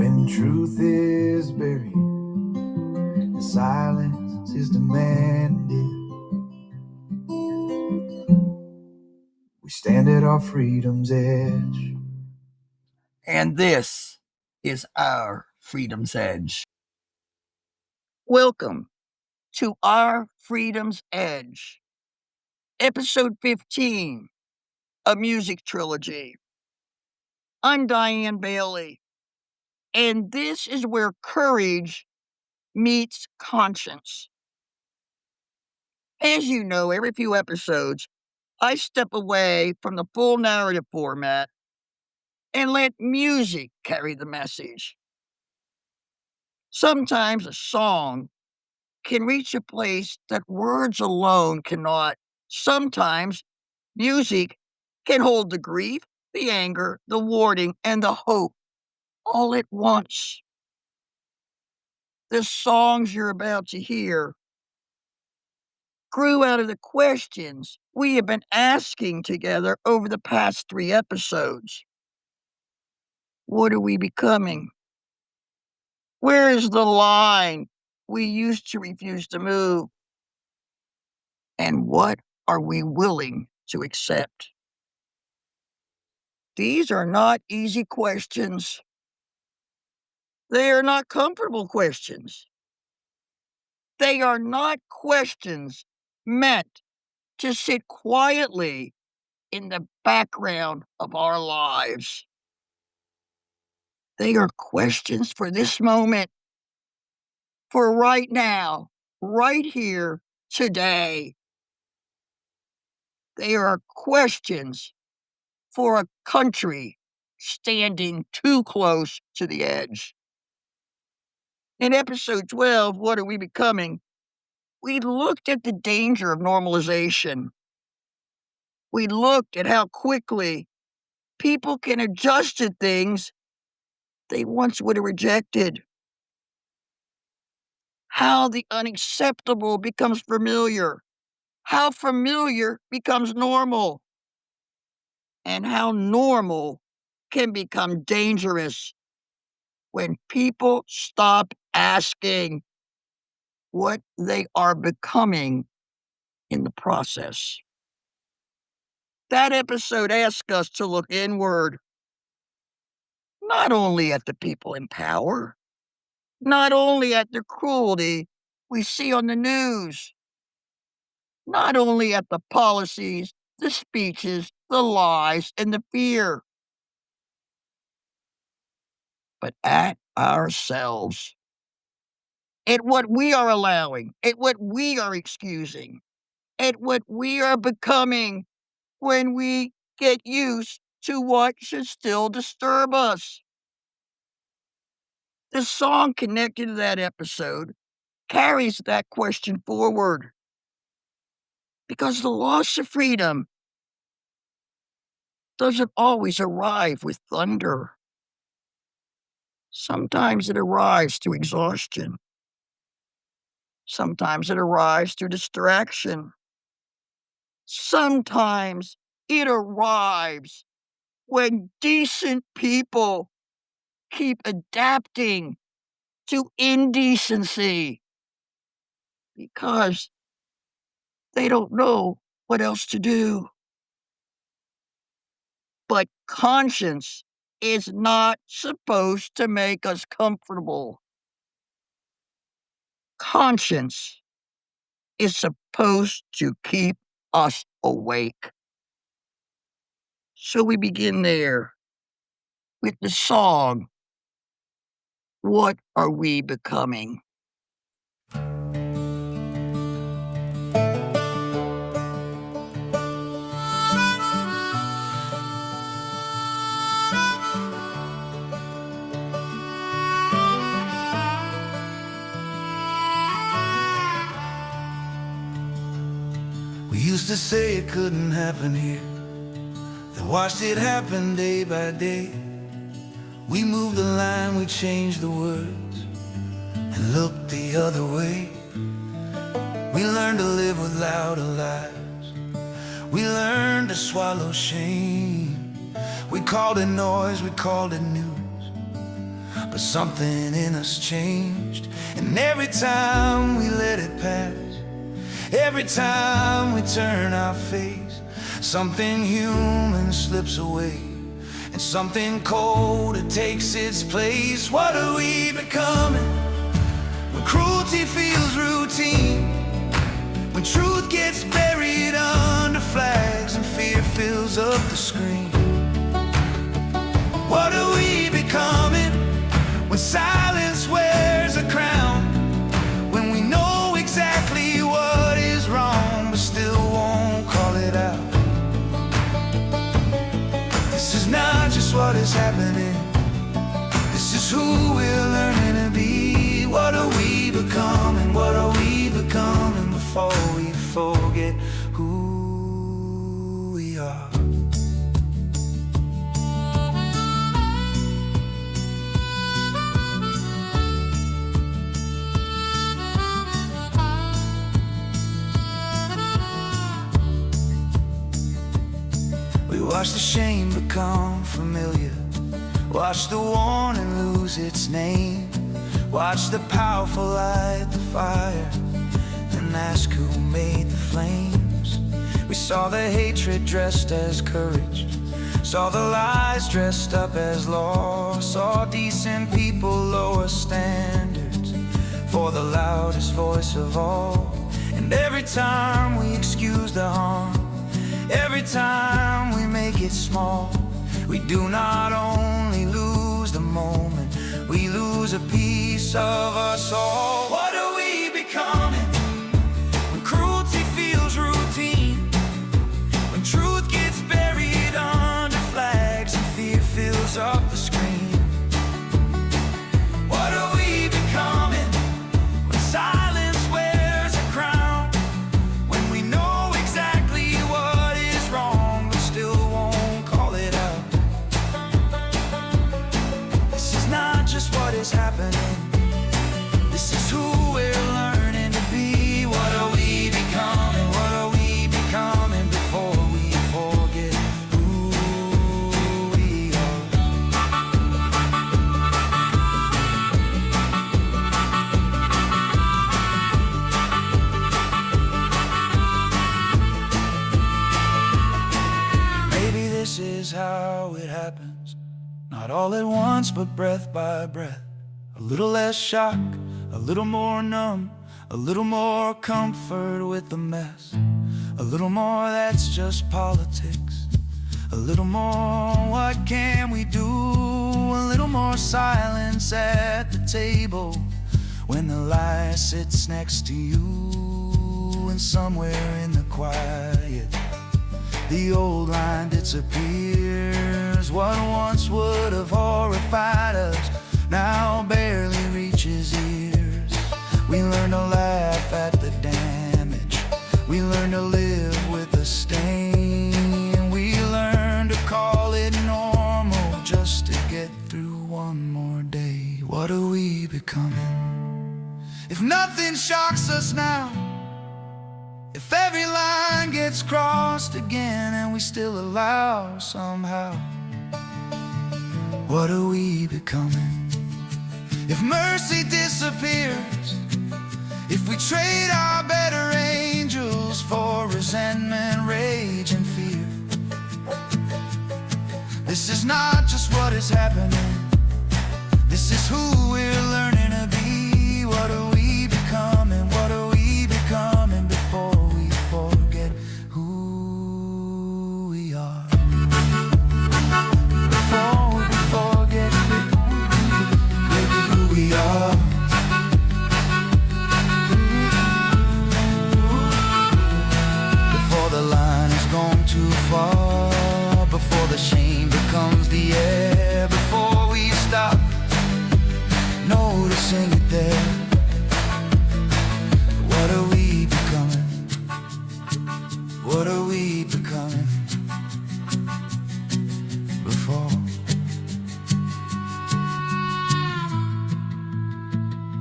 When truth is buried, the silence is demanded. We stand at our freedom's edge. And this is our freedom's edge. Welcome to Our Freedom's Edge, episode 15, a music trilogy. I'm Diane Bailey, and this is where courage meets conscience. As you know, every few episodes, I step away from the full narrative format and let music carry the message. Sometimes a song can reach a place that words alone cannot. Sometimes music can hold the grief, the anger, the warning, and the hope all at once. The songs you're about to hear grew out of the questions we have been asking together over the past 3 episodes. What are we becoming? Where is the line we used to refuse to move? And what are we willing to accept? These are not easy questions. They are not comfortable questions. They are not questions meant to sit quietly in the background of our lives. They are questions for this moment, for right now, right here, today. They are questions for a country standing too close to the edge. In episode 12, What Are We Becoming? We looked at the danger of normalization. We looked at how quickly people can adjust to things they once would have rejected. How the unacceptable becomes familiar. How familiar becomes normal. And how normal can become dangerous when people stop asking what they are becoming in the process. That episode asks us to look inward, not only at the people in power, not only at the cruelty we see on the news, not only at the policies, the speeches, the lies, and the fear, but at ourselves, at what we are allowing, at what we are excusing, at what we are becoming when we get used to what should still disturb us. The song connected to that episode carries that question forward. Because the loss of freedom doesn't always arrive with thunder. Sometimes it arrives through exhaustion. Sometimes it arrives through distraction. Sometimes it arrives when decent people keep adapting to indecency because they don't know what else to do. But conscience is not supposed to make us comfortable. Conscience is supposed to keep us awake. So we begin there with the song, What Are We Becoming? We used to say it couldn't happen here, then watched it happen day by day. We moved the line, we changed the words, and looked the other way. We learned to live with louder lies. We learned to swallow shame. We called it noise, we called it news, but something in us changed. And every time we let it pass, every time we turn our face, something human slips away, and something colder takes its place. What are we becoming when cruelty feels routine? When truth gets buried under flags and fear fills up the screen? What are we becoming when silence wears a crown? When we know exactly what is wrong but still won't call it out? This is not just what is happening, this is who we're learning to be. What are we becoming? What are we becoming before we forget who we are? We watch the shame become familiar, watch the warning lose its name, watch the powerful light the fire and ask who made the flames. We saw the hatred dressed as courage, saw the lies dressed up as law, saw decent people lower standards for the loudest voice of all. And every time we excuse the harm, every time we make it small, we do not only lose the moment, we lose a piece of us all. What are we becoming when cruelty feels routine? When truth gets buried under flags and fear fills up the screen? What are we becoming when silence wears a crown? When we know exactly what is wrong but still won't call it out? This is not just what is happening, this is who we're learning to be. What are we becoming? What are we becoming before we forget who we are? Maybe this is how it happens, not all at once but breath by breath. A little less shock, a little more numb, a little more comfort with the mess, a little more that's just politics, a little more what can we do, a little more silence at the table when the lie sits next to you. And somewhere in the quiet, the old line disappears. What once would have horrified us now barely reaches ears. We learn to laugh at the damage, we learn to live with the stain, we learn to call it normal just to get through one more day. What are we becoming if nothing shocks us now? If every line gets crossed again and we still allow somehow? What are we becoming if mercy disappears? If we trade our better angels for resentment, rage, and fear? This is not just what is happening, this is who we're learning to be. What are we becoming? What are we becoming before we forget who we are? Before we forget who we are. Before the line has gone too far, before the shame becomes the air, before we stop noticing it there. What are we becoming? What are we becoming before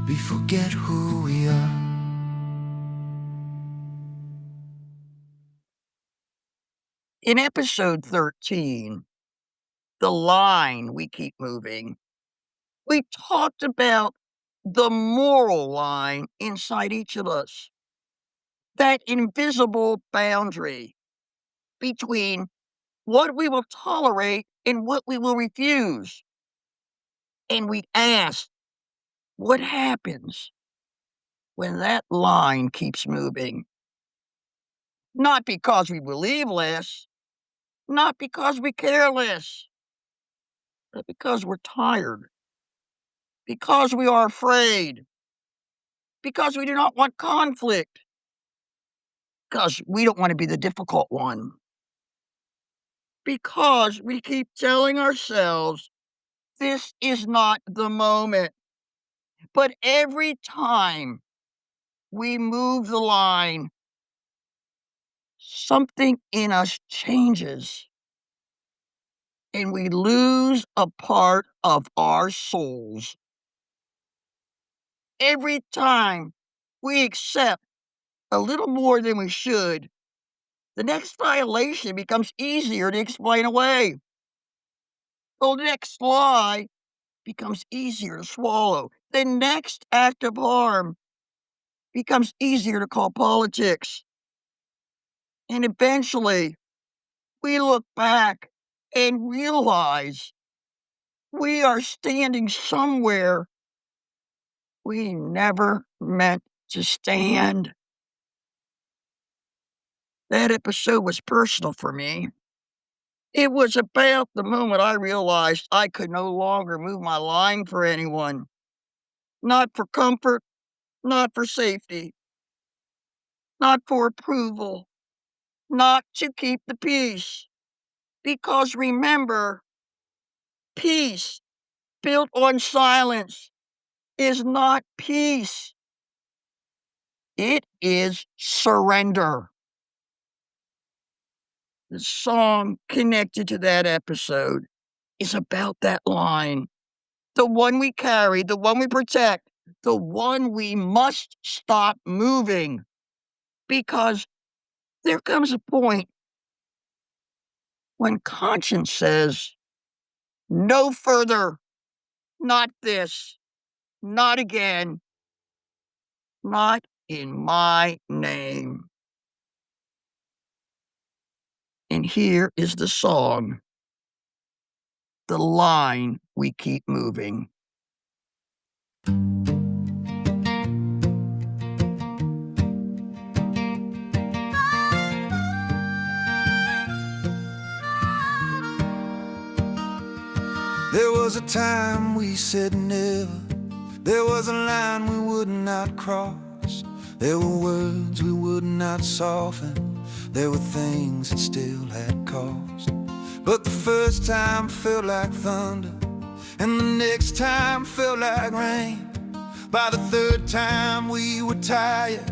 we forget who we are? In episode 13, The Line We Keep Moving, We talked about the moral line inside each of us, that invisible boundary between what we will tolerate and what we will refuse. And we asked, what happens when that line keeps moving? Not because we believe less, not because we care less, but because we're tired, because we are afraid, because we do not want conflict, because we don't want to be the difficult one, because we keep telling ourselves this is not the moment. But every time we move the line, something in us changes and we lose a part of our souls. Every time we accept a little more than we should, the next violation becomes easier to explain away. The next lie becomes easier to swallow. The next act of harm becomes easier to call politics. And eventually, we look back and realize we are standing somewhere we never meant to stand. That episode was personal for me. It was about the moment I realized I could no longer move my line for anyone. Not for comfort, not for safety, not for approval, not to keep the peace. Because remember, peace built on silence is not peace. It is surrender. The song connected to that episode is about that line. The one we carry, the one we protect, the one we must stop moving. Because there comes a point when conscience says, no further, not this, not again, not in my name. And here is the song, the line we keep moving. There was a time we said never. There was a line we would not cross. There were words we would not soften. There were things that still had cost. But the first time felt like thunder, and the next time felt like rain. By the third time we were tired,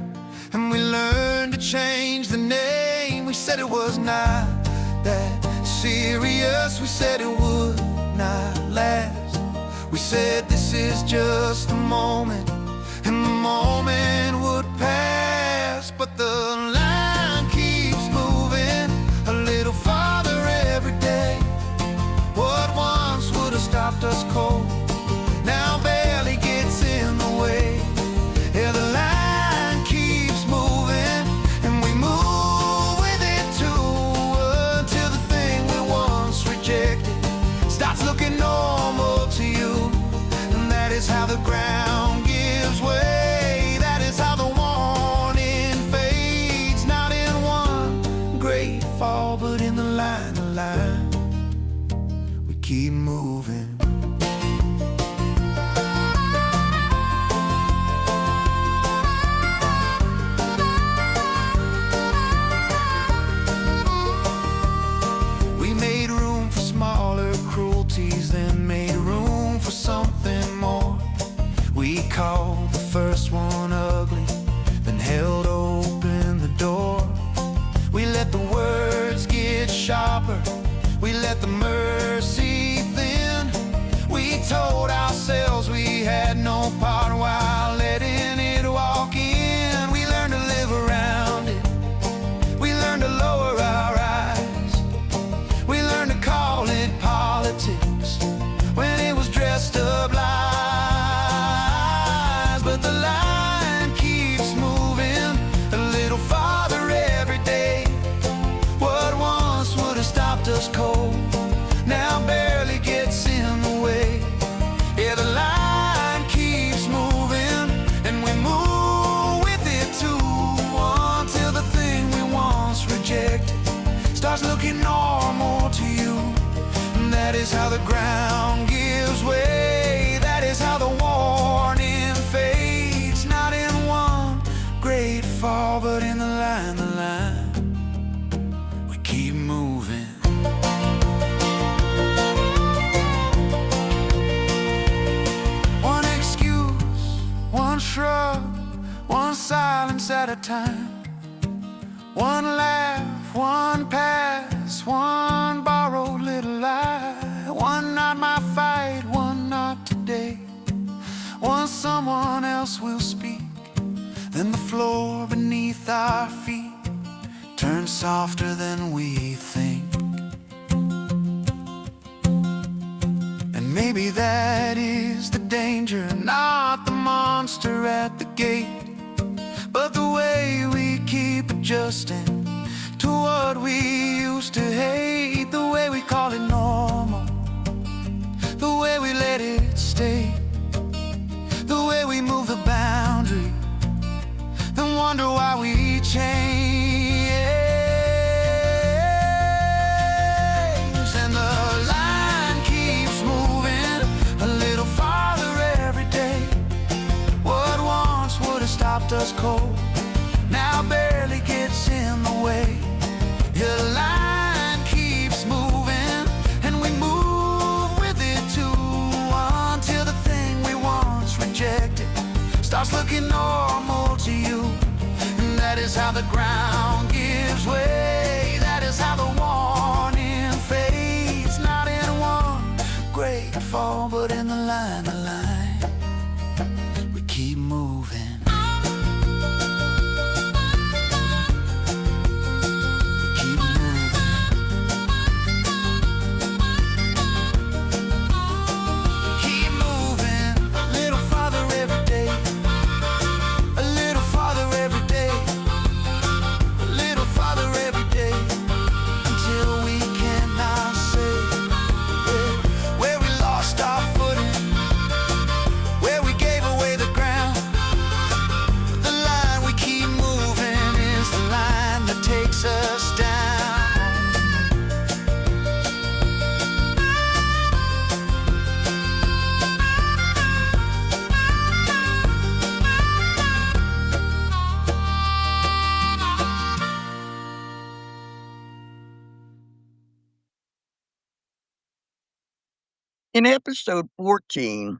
and we learned to change the name. We said it was not that serious. We said it would not last. We said this is just a moment, and the moment would pass. But the line keeps moving a little farther every day. What once would have stopped us cold now barely gets in the way. Yeah, the line keeps moving, and we move with it too, until the thing we once rejected starts looking normal to you. And that is how the ground gives way. That is how the warning fades. Not in one great fall, but in the line, we keep moving. We made room for smaller cruelties, then made room for something more. We called the first one ugly, then held open the door. We let the words get sharper, we let the mercy thin. We told ourselves we had no part while letting it walk in. We learned to live around it, we learned to lower our eyes. We learned to call it politics when it was dressed up like how the ground gives way. That is how the warning fades. Not in one great fall, but in the line, we keep moving. One excuse, one shrug, one silence at a time. One laugh, one pass, one borrowed little lie. One not my fight, one not today. One someone else will speak. Then the floor beneath our feet turns softer than we think. And maybe that is the danger, not the monster at the gate, but the way we keep adjusting to what we used to hate. The way we call it normal, the way we let it stay, the way we move the boundary, then wonder why we change. And the line keeps moving a little farther every day. What once would have stopped us cold now barely gets in the way. Your line keeps moving, and we move with it too, until the thing we once rejected starts looking normal to you. And that is how the ground gives way. That is how the warning fades. Not in one great fall, but in the line, we keep moving. In episode 14,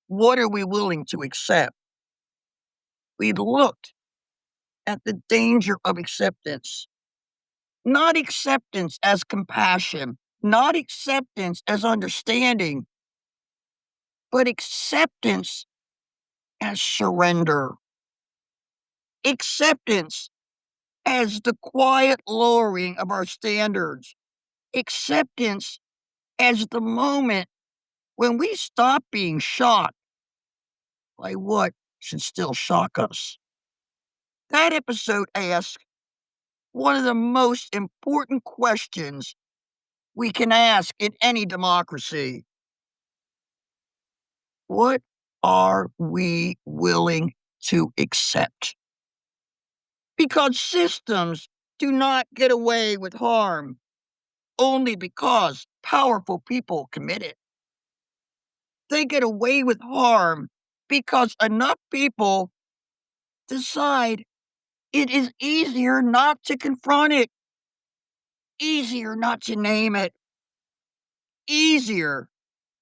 What Are We Willing to Accept? We looked at the danger of acceptance. Not acceptance as compassion, not acceptance as understanding, but acceptance as surrender. Acceptance as the quiet lowering of our standards. Acceptance as the moment when we stop being shocked by what should still shock us. That episode asks one of the most important questions we can ask in any democracy. What are we willing to accept? Because systems do not get away with harm only because powerful people commit it. They get away with harm because enough people decide it is easier not to confront it, easier not to name it, easier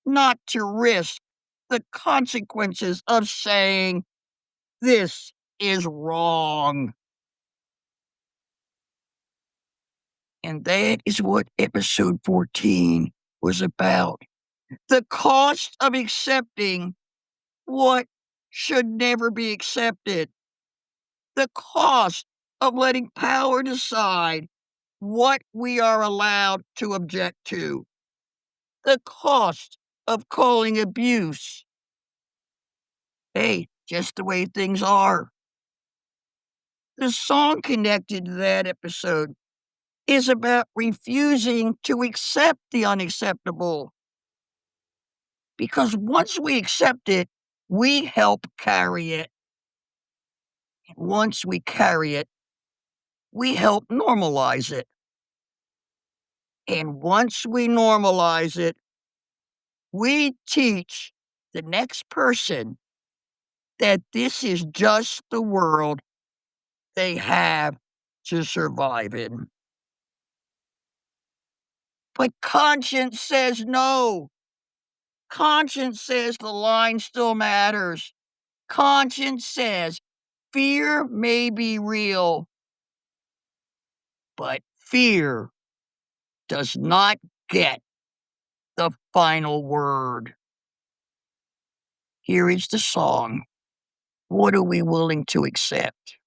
not to risk the consequences of saying, this is wrong. And that is what episode 14 was about. The cost of accepting what should never be accepted. The cost of letting power decide what we are allowed to object to. The cost of calling abuse, hey, just the way things are. The song connected to that episode is about refusing to accept the unacceptable. Because once we accept it, we help carry it. And once we carry it, we help normalize it. And once we normalize it, we teach the next person that this is just the world they have to survive in. But conscience says no. Conscience says the line still matters. Conscience says fear may be real, but fear does not get the final word. Here is the song. What are we willing to accept?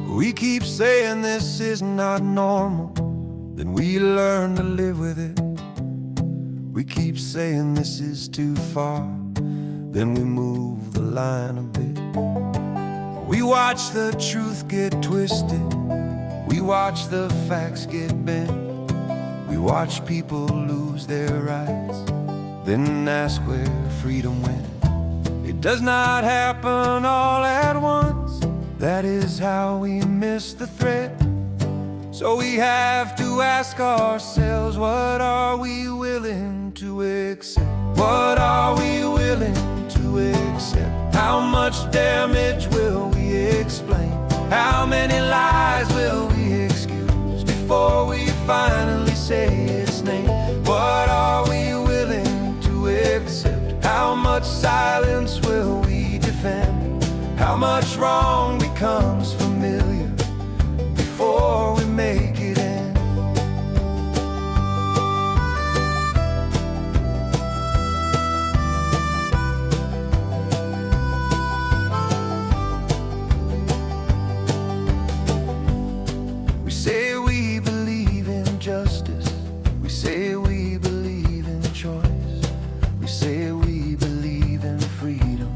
We keep saying this is not normal, then we learn to live with it. We keep saying this is too far, then we move the line a bit. We watch the truth get twisted, we watch the facts get bent. We watch people lose their rights, then ask where freedom went. It does not happen all at once, that is how we miss the thread. So we have to ask ourselves, what are we willing to accept? What are we willing to accept? How much damage will we explain? How many lies will we excuse before we finally say its name? What are we willing to accept? How much silence will we defend? How much wrong becomes familiar before we make it end? We say we believe in justice, we say we believe in choice, we say we believe in freedom,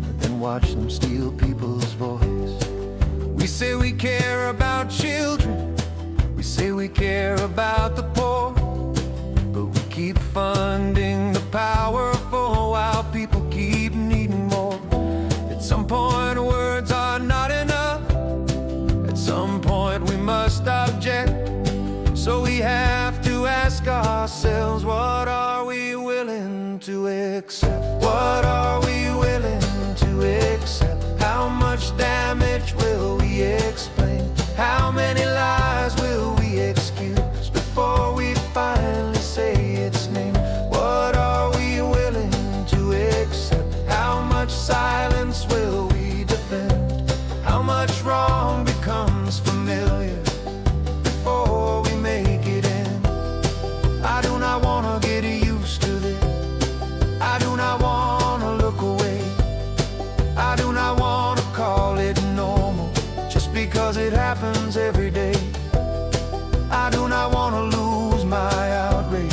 but then watch them steal people's voice. We say we care about children, we say we care about the poor, but we keep funding the powerful while people keep needing more. At some point words are not enough, at some point we must object. So we have to ask ourselves, what are we willing to accept? What are we willing to accept? How much damage will we explain? How many lies will we excuse before we finally say its name? What are we willing to accept? How much silence will we defend? How much wrong becomes familiar before we make it end? I do not want to get used to this, I do not want to look away, I do not want to call it normal just because it happens every day. I do not want to lose my outrage,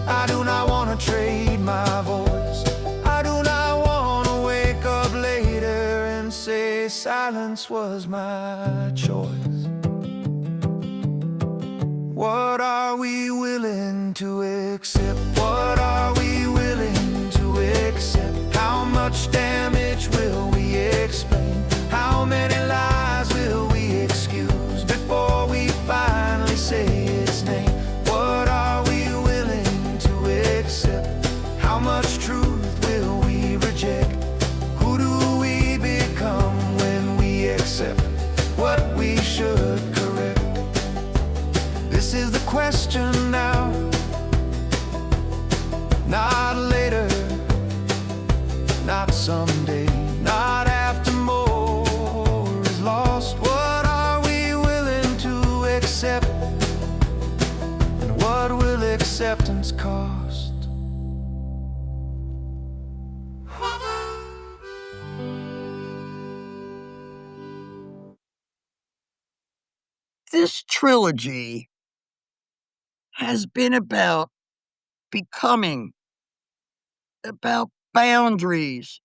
I do not want to trade my voice, I do not want to wake up later and say silence was my choice. What are we willing to accept? What are we willing to accept? How much damage will we explain? How many lies will we excuse before we finally say its name? What are we willing to accept? How much truth will we reject? Who do we become when we accept what we should correct? This is the question now, not later, not someday, not after more is lost. What are we willing to accept, and what will acceptance cost? This trilogy has been about becoming, about boundaries,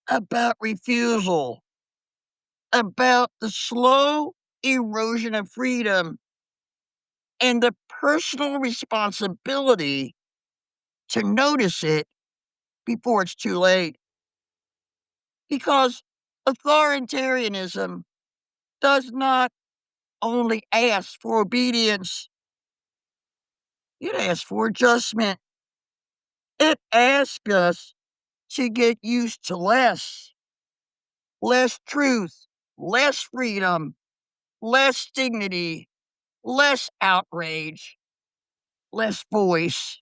about refusal, about the slow erosion of freedom, and the personal responsibility to notice it before it's too late. Because authoritarianism does not only ask for obedience, it asks for adjustment. It asks us to get used to less truth, less freedom, less dignity, less outrage, less voice.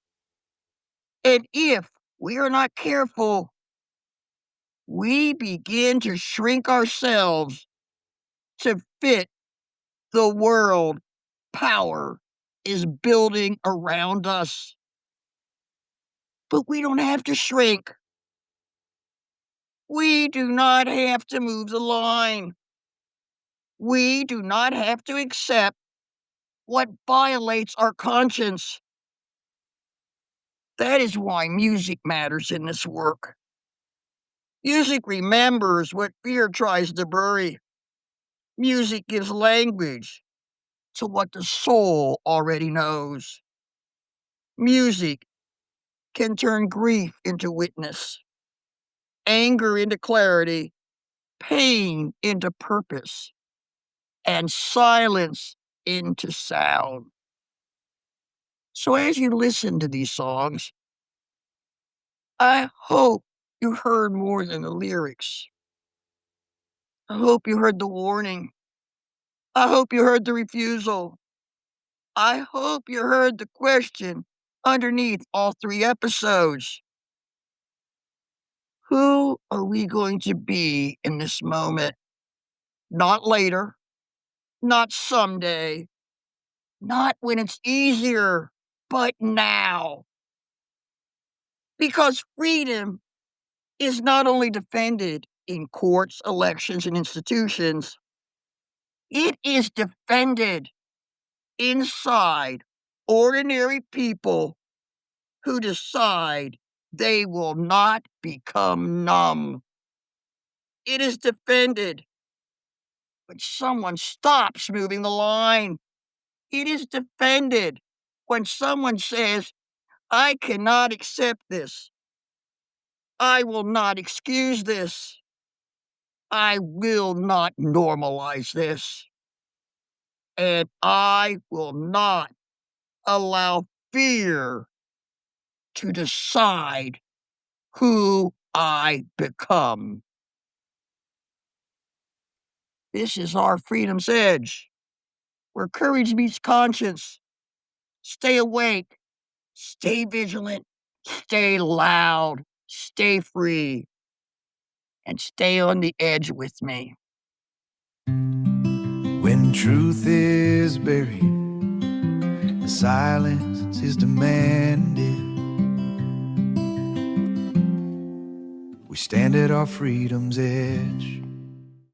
And if we are not careful, we begin to shrink ourselves to fit the world power is building around us. But we don't have to shrink. We do not have to move the line. We do not have to accept what violates our conscience. That is why music matters in this work. Music remembers what fear tries to bury. Music gives language to what the soul already knows. Music can turn grief into witness, anger into clarity, pain into purpose, and silence into sound. So as you listen to these songs, I hope you heard more than the lyrics. I hope you heard the warning. I hope you heard the refusal. I hope you heard the question underneath all 3 episodes. Who are we going to be in this moment? Not later, not someday, not when it's easier, but now. Because freedom is not only defended in courts, elections, and institutions, it is defended inside ordinary people who decide they will not become numb. It is defended when someone stops moving the line. It is defended when someone says, I cannot accept this. I will not excuse this. I will not normalize this. And I will not allow fear to decide who I become. This is our freedom's edge, where courage meets conscience. Stay awake, stay vigilant, stay loud, stay free, and stay on the edge with me. When truth is buried, the silence is demanded. We stand at our freedom's edge.